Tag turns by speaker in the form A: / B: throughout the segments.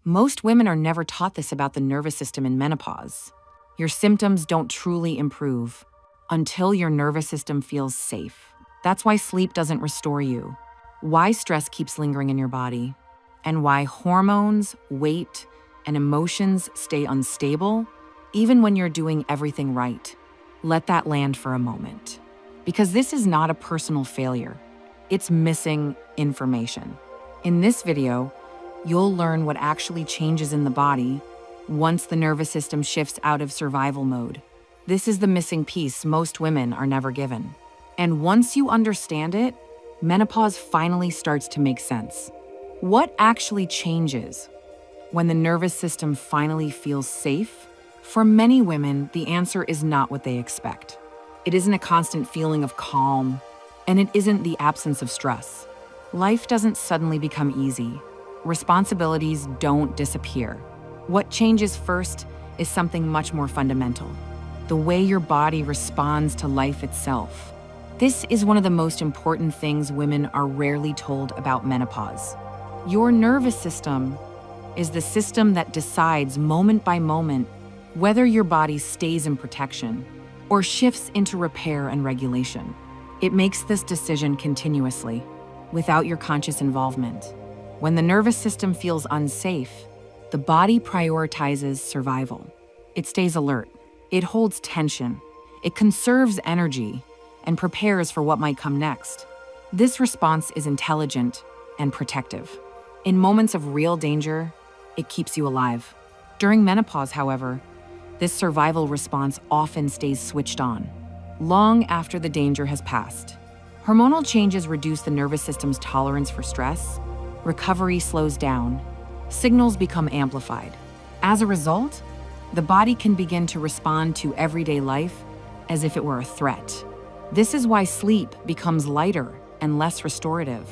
A: Most women are never taught this about the nervous system in menopause. Your symptoms don't truly improve until your nervous system feels safe. That's why sleep doesn't restore you, why stress keeps lingering in your body, and why hormones, weight, and emotions stay unstable even when you're doing everything right. Let that land for a moment. Because this is not a personal failure. It's missing information. In this video, you'll learn what actually changes in the body once the nervous system shifts out of survival mode. This is the missing piece most women are never given. And once you understand it, menopause finally starts to make sense. What actually changes when the nervous system finally feels safe? For many women, the answer is not what they expect. It isn't a constant feeling of calm, and it isn't the absence of stress. Life doesn't suddenly become easy. Responsibilities don't disappear. What changes first is something much more fundamental: the way your body responds to life itself. This is one of the most important things women are rarely told about menopause. Your nervous system is the system that decides moment by moment whether your body stays in protection or shifts into repair and regulation. It makes this decision continuously, without your conscious involvement. When the nervous system feels unsafe, the body prioritizes survival. It stays alert. It holds tension. It conserves energy and prepares for what might come next. This response is intelligent and protective. In moments of real danger, it keeps you alive. During menopause, however, this survival response often stays switched on, long after the danger has passed. Hormonal changes reduce the nervous system's tolerance for stress. Recovery slows down. Signals become amplified. As a result, the body can begin to respond to everyday life as if it were a threat. This is why sleep becomes lighter and less restorative.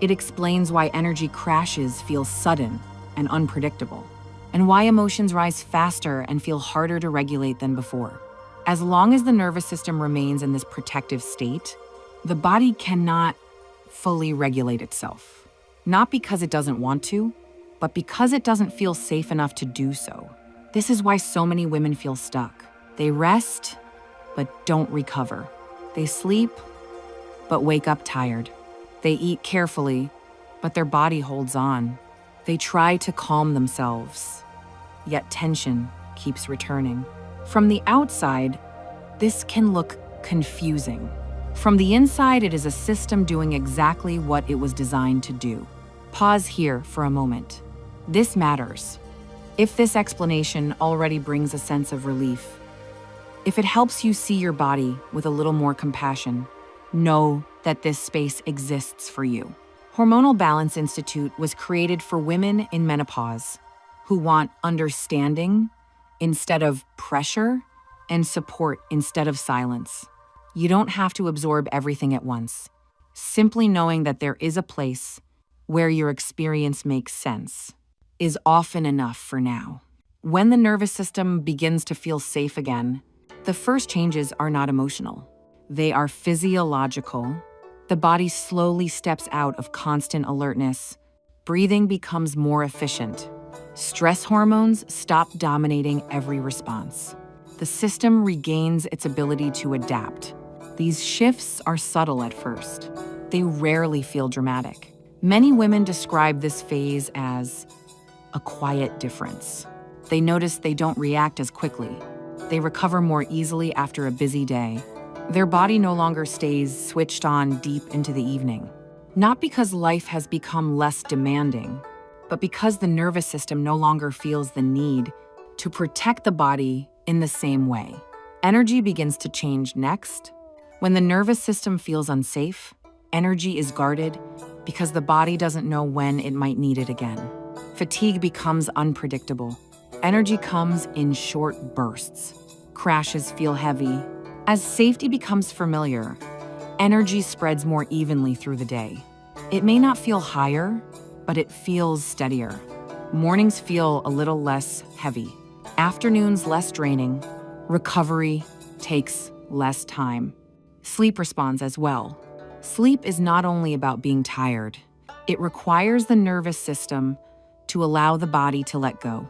A: It explains why energy crashes feel sudden and unpredictable, and why emotions rise faster and feel harder to regulate than before. As long as the nervous system remains in this protective state, the body cannot fully regulate itself. Not because it doesn't want to, but because it doesn't feel safe enough to do so. This is why so many women feel stuck. They rest, but don't recover. They sleep, but wake up tired. They eat carefully, but their body holds on. They try to calm themselves, yet tension keeps returning. From the outside, this can look confusing. From the inside, it is a system doing exactly what it was designed to do. Pause here for a moment. This matters. If this explanation already brings a sense of relief, if it helps you see your body with a little more compassion, know that this space exists for you. Hormonal Balance Institute was created for women in menopause who want understanding instead of pressure and support instead of silence. You don't have to absorb everything at once. Simply knowing that there is a place where your experience makes sense is often enough for now. When the nervous system begins to feel safe again, the first changes are not emotional. They are physiological. The body slowly steps out of constant alertness. Breathing becomes more efficient. Stress hormones stop dominating every response. The system regains its ability to adapt. These shifts are subtle at first. They rarely feel dramatic. Many women describe this phase as a quiet difference. They notice they don't react as quickly. They recover more easily after a busy day. Their body no longer stays switched on deep into the evening. Not because life has become less demanding, but because the nervous system no longer feels the need to protect the body in the same way. Energy begins to change next. When the nervous system feels unsafe, energy is guarded because the body doesn't know when it might need it again. Fatigue becomes unpredictable. Energy comes in short bursts. Crashes feel heavy. As safety becomes familiar, energy spreads more evenly through the day. It may not feel higher, but it feels steadier. Mornings feel a little less heavy. Afternoons less draining. Recovery takes less time. Sleep responds as well. Sleep is not only about being tired. It requires the nervous system to allow the body to let go.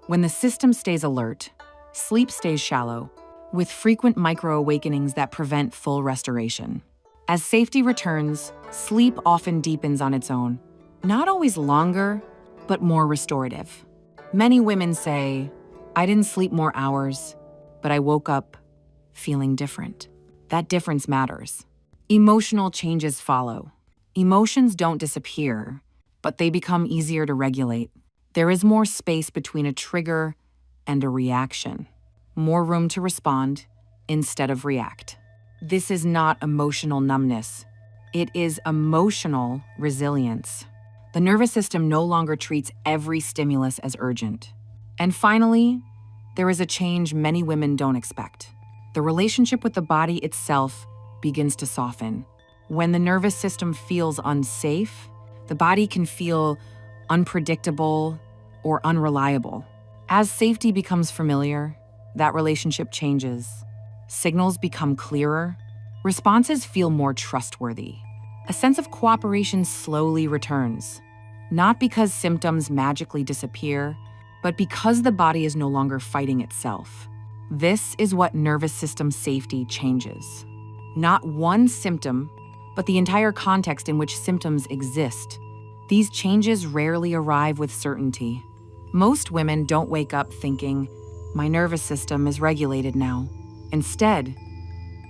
A: When the system stays alert, sleep stays shallow, with frequent micro-awakenings that prevent full restoration. As safety returns, sleep often deepens on its own. Not always longer, but more restorative. Many women say, "I didn't sleep more hours, but I woke up feeling different." That difference matters. Emotional changes follow. Emotions don't disappear, but they become easier to regulate. There is more space between a trigger and a reaction. More room to respond instead of react. This is not emotional numbness. It is emotional resilience. The nervous system no longer treats every stimulus as urgent. And finally, there is a change many women don't expect. The relationship with the body itself begins to soften. When the nervous system feels unsafe, the body can feel unpredictable or unreliable. As safety becomes familiar, that relationship changes. Signals become clearer. Responses feel more trustworthy. A sense of cooperation slowly returns, not because symptoms magically disappear, but because the body is no longer fighting itself. This is what nervous system safety changes. Not one symptom, but the entire context in which symptoms exist. These changes rarely arrive with certainty. Most women don't wake up thinking, "My nervous system is regulated now." Instead,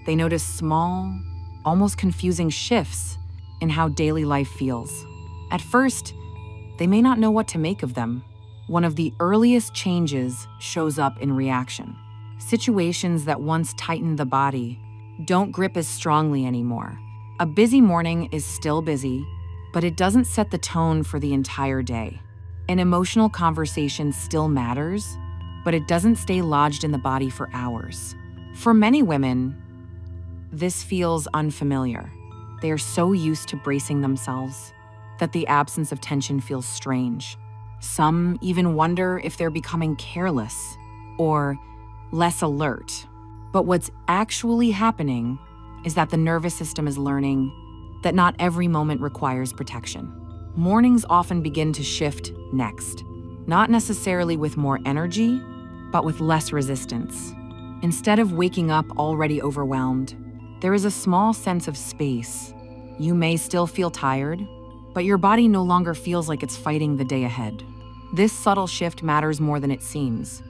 A: they notice small, almost confusing shifts in how daily life feels. At first, they may not know what to make of them. One of the earliest changes shows up in reaction. Situations that once tightened the body don't grip as strongly anymore. A busy morning is still busy, but it doesn't set the tone for the entire day. An emotional conversation still matters, but it doesn't stay lodged in the body for hours. For many women, this feels unfamiliar. They are so used to bracing themselves that the absence of tension feels strange. Some even wonder if they're becoming careless or less alert. But what's actually happening is that the nervous system is learning that not every moment requires protection. Mornings often begin to shift next, not necessarily with more energy, but with less resistance. Instead of waking up already overwhelmed, there is a small sense of space. You may still feel tired, but your body no longer feels like it's fighting the day ahead. This subtle shift matters more than it seems,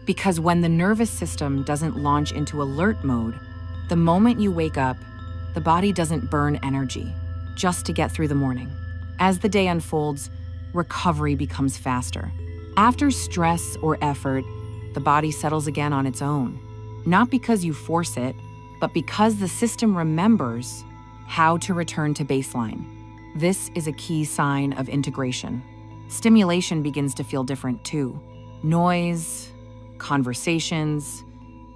A: because when the nervous system doesn't launch into alert mode, the moment you wake up, the body doesn't burn energy just to get through the morning. As the day unfolds, recovery becomes faster. After stress or effort, the body settles again on its own, not because you force it, but because the system remembers how to return to baseline. This is a key sign of integration. Stimulation begins to feel different too. Noise, conversations,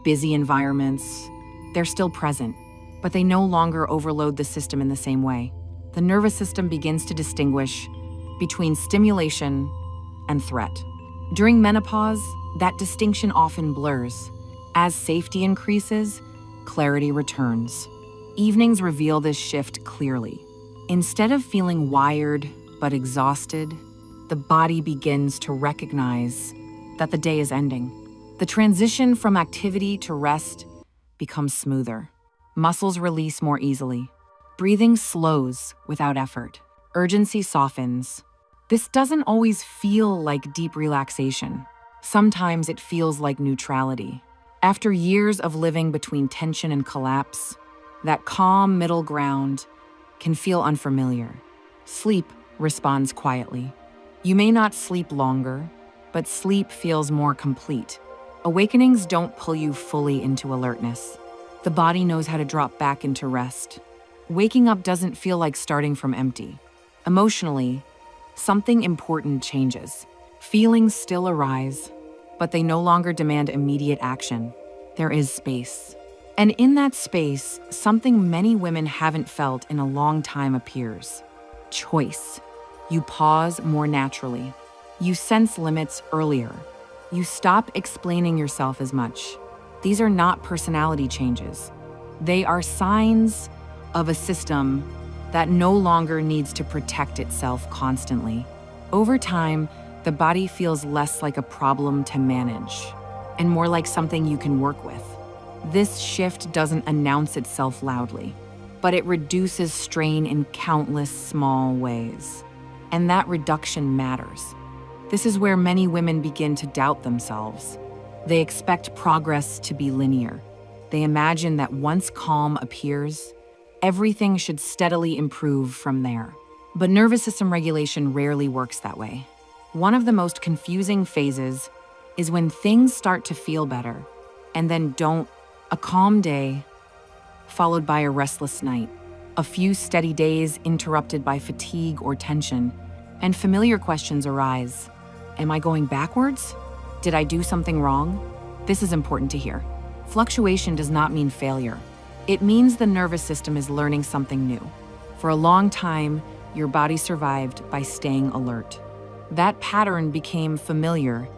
A: busy environments, they're still present, but they no longer overload the system in the same way. The nervous system begins to distinguish between stimulation and threat. During menopause, that distinction often blurs. As safety increases, clarity returns. Evenings reveal this shift clearly. Instead of feeling wired but exhausted, the body begins to recognize that the day is ending. The transition from activity to rest becomes smoother. Muscles release more easily. Breathing slows without effort. Urgency softens. This doesn't always feel like deep relaxation. Sometimes it feels like neutrality. After years of living between tension and collapse, that calm middle ground can feel unfamiliar. Sleep responds quietly. You may not sleep longer, but sleep feels more complete. Awakenings don't pull you fully into alertness. The body knows how to drop back into rest. Waking up doesn't feel like starting from empty. Emotionally, something important changes. Feelings still arise, but they no longer demand immediate action. There is space. And in that space, something many women haven't felt in a long time appears. Choice. You pause more naturally. You sense limits earlier. You stop explaining yourself as much. These are not personality changes. They are signs of a system that no longer needs to protect itself constantly. Over time, The body feels less like a problem to manage and more like something you can work with. This shift doesn't announce itself loudly, but it reduces strain in countless small ways. And that reduction matters. This is where many women begin to doubt themselves. They expect progress to be linear. They imagine that once calm appears, everything should steadily improve from there. But nervous system regulation rarely works that way. One of the most confusing phases is when things start to feel better and then don't. A calm day followed by a restless night, a few steady days interrupted by fatigue or tension, and familiar questions arise. Am I going backwards? Did I do something wrong? This is important to hear. Fluctuation does not mean failure. It means the nervous system is learning something new. For a long time, your body survived by staying alert. That pattern became familiar,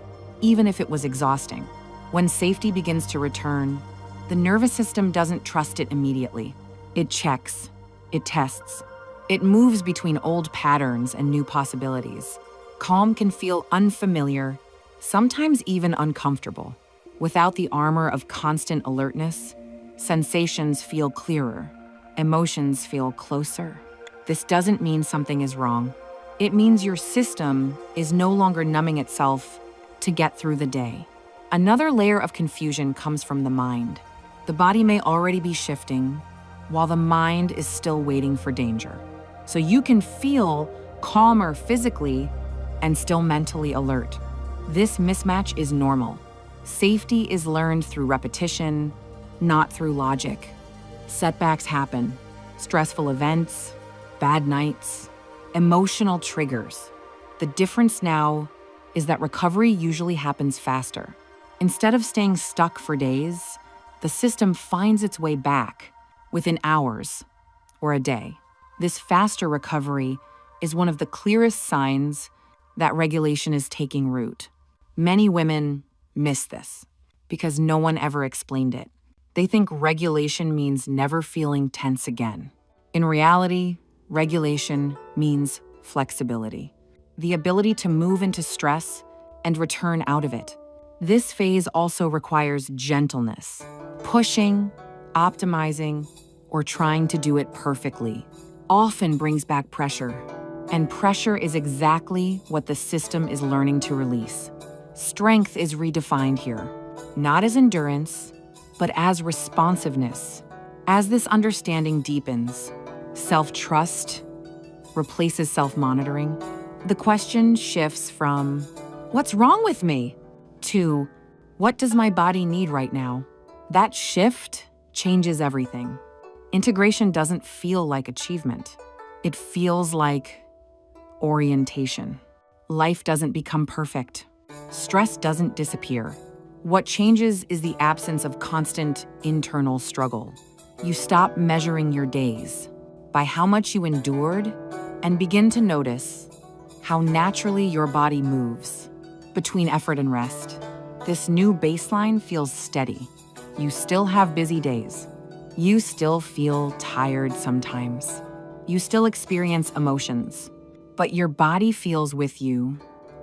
A: even if it was exhausting. When safety begins to return, the nervous system doesn't trust it immediately. It checks, it tests, it moves between old patterns and new possibilities. Calm can feel unfamiliar, sometimes even uncomfortable. Without the armor of constant alertness, sensations feel clearer, emotions feel closer. This doesn't mean something is wrong. It means your system is no longer numbing itself to get through the day. Another layer of confusion comes from the mind. The body may already be shifting, while the mind is still waiting for danger. So you can feel calmer physically and still mentally alert. This mismatch is normal. Safety is learned through repetition, not through logic. Setbacks happen, stressful events, bad nights, emotional triggers. The difference now is that recovery usually happens faster. Instead of staying stuck for days, the system finds its way back within hours or a day. This faster recovery is one of the clearest signs that regulation is taking root. Many women miss this because no one ever explained it. They think regulation means never feeling tense again. In reality, regulation means flexibility, the ability to move into stress and return out of it. This phase also requires gentleness. Pushing, optimizing, or trying to do it perfectly often brings back pressure, and pressure is exactly what the system is learning to release. Strength is redefined here, not as endurance, but as responsiveness. As this understanding deepens, self-trust replaces self-monitoring. The question shifts from, "What's wrong with me?" to, "What does my body need right now?" That shift changes everything. Integration doesn't feel like achievement. It feels like orientation. Life doesn't become perfect. Stress doesn't disappear. What changes is the absence of constant internal struggle. You stop measuring your days by how much you endured and begin to notice how naturally your body moves between effort and rest. This new baseline feels steady. You still have busy days. You still feel tired sometimes. You still experience emotions, but your body feels with you,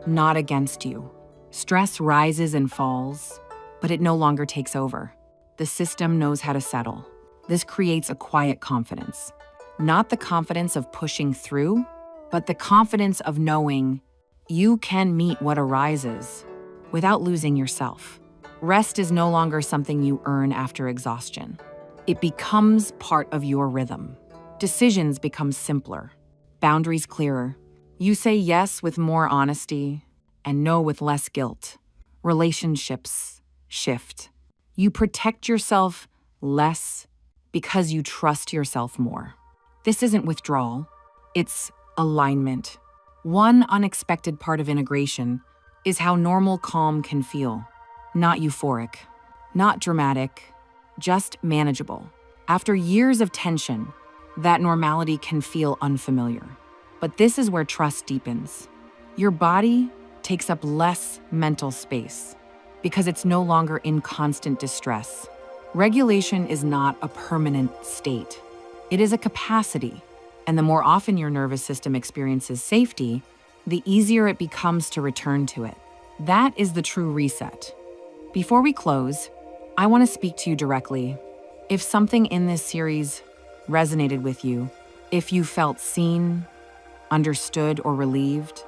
A: not against you. Stress rises and falls, but it no longer takes over. The system knows how to settle. This creates a quiet confidence. Not the confidence of pushing through, but the confidence of knowing you can meet what arises without losing yourself. Rest is no longer something you earn after exhaustion. It becomes part of your rhythm. Decisions become simpler, boundaries clearer. You say yes with more honesty and no with less guilt. Relationships shift. You protect yourself less because you trust yourself more. This isn't withdrawal, it's alignment. One unexpected part of integration is how normal calm can feel. Not euphoric, not dramatic, just manageable. After years of tension, that normality can feel unfamiliar. But this is where trust deepens. Your body takes up less mental space because it's no longer in constant distress. Regulation is not a permanent state. It is a capacity, and the more often your nervous system experiences safety, the easier it becomes to return to it. That is the true reset. Before we close, I want to speak to you directly. If something in this series resonated with you, if you felt seen, understood, or relieved,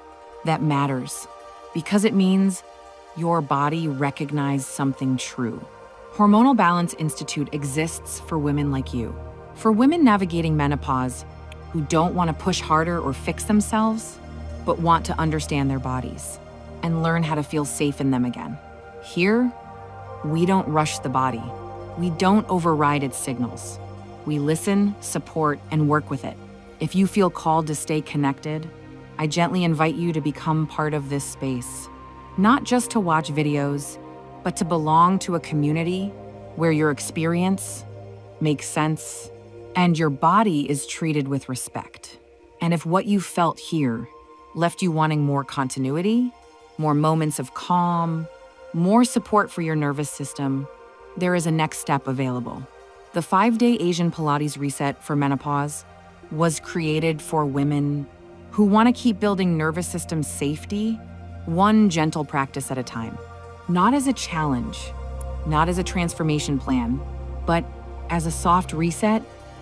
A: that matters because it means your body recognized something true. Hormonal Balance Institute exists for women like you, for women navigating menopause who don't want to push harder or fix themselves, but want to understand their bodies and learn how to feel safe in them again. Here, we don't rush the body. We don't override its signals. We listen, support, and work with it. If you feel called to stay connected, I gently invite you to become part of this space. Not just to watch videos, but to belong to a community where your experience makes sense and your body is treated with respect. And if what you felt here left you wanting more continuity, more moments of calm, more support for your nervous system, there is a next step available. The 5-day Asian Pilates Reset for Menopause was created for women who want to keep building nervous system safety, one gentle practice at a time. Not as a challenge, not as a transformation plan, but as a soft reset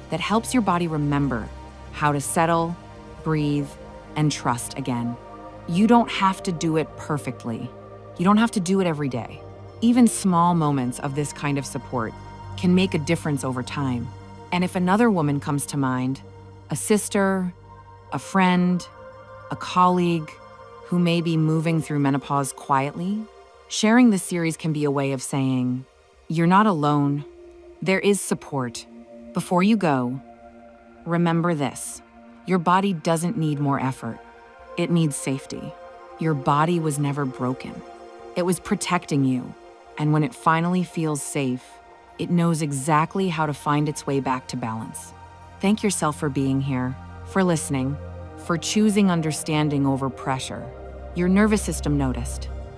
A: that helps your body remember how to settle, breathe, and trust again. You don't have to do it perfectly. You don't have to do it every day. Even small moments of this kind of support can make a difference over time. And if another woman comes to mind, a sister, a friend, a colleague who may be moving through menopause quietly, sharing this series can be a way of saying, you're not alone. There is support. Before you go, remember this. Your body doesn't need more effort. It needs safety. Your body was never broken. It was protecting you. And when it finally feels safe, it knows exactly how to find its way back to balance. Thank yourself for being here, for listening, for choosing understanding over pressure. Your nervous system noticed.